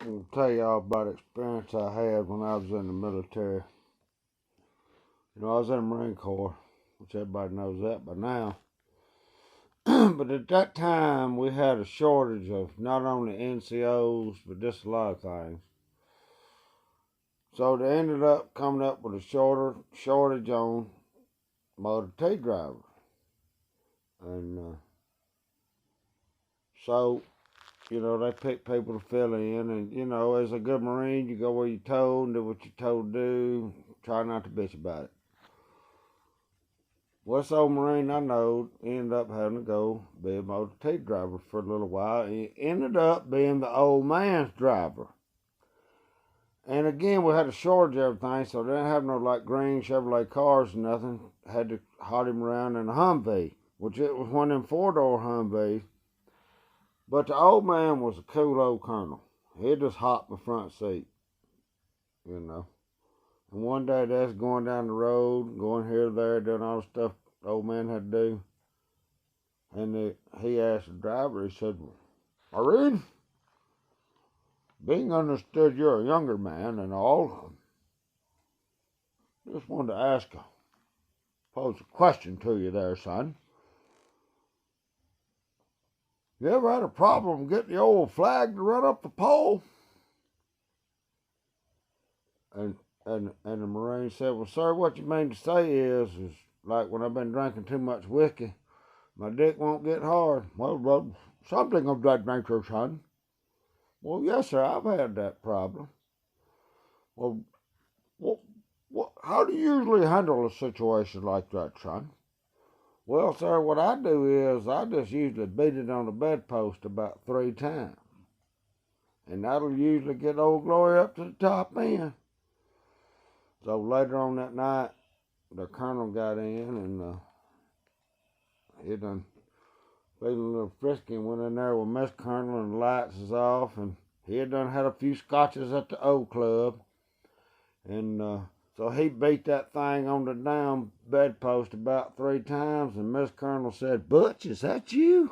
I'm gonna tell y'all about an experience I had when I was in the military. I was in the Marine Corps, which everybody knows that by now. But at that time, we had a shortage of not only NCOs, but just a lot of things. So they ended up coming up with a shortage on motor T drivers. And so, they pick people to fill in. And, as a good Marine, you go where you're told and do what you're told to do. Try not to bitch about it. Well, this old Marine I know ended up having to go be a motor T driver for a little while. He ended up being the old man's driver. And again, we had a shortage of everything, so they didn't have no green Chevrolet cars or nothing. Had to haul him around in a Humvee, which it was one of them 4-door Humvees. But the old man was a cool old colonel. He'd just hop in the front seat, And one day they was going down the road, going here, there, doing all the stuff the old man had to do. And he asked the driver, he said, "Marine, being understood you're a younger man and all, just wanted to pose a question to you there, son. You ever had a problem getting the old flag to run up the pole?" And the Marine said, "Well, sir, what you mean to say is like when I've been drinking too much whiskey, my dick won't get hard." Well, something of that nature, son." "Well, yes, sir, I've had that problem." "Well, how do you usually handle a situation like that, son?" "Well, sir, what I do is I just usually beat it on the bedpost about 3 times. And that'll usually get Old Glory up to the top end." So later on that night, the colonel got in and he done feeling a little frisky and went in there with Miss Colonel and the lights is off, and he had done had a few scotches at the old club. And so he beat that thing on the down bedpost about 3 times, and Miss Colonel said, "Butch, is that you?"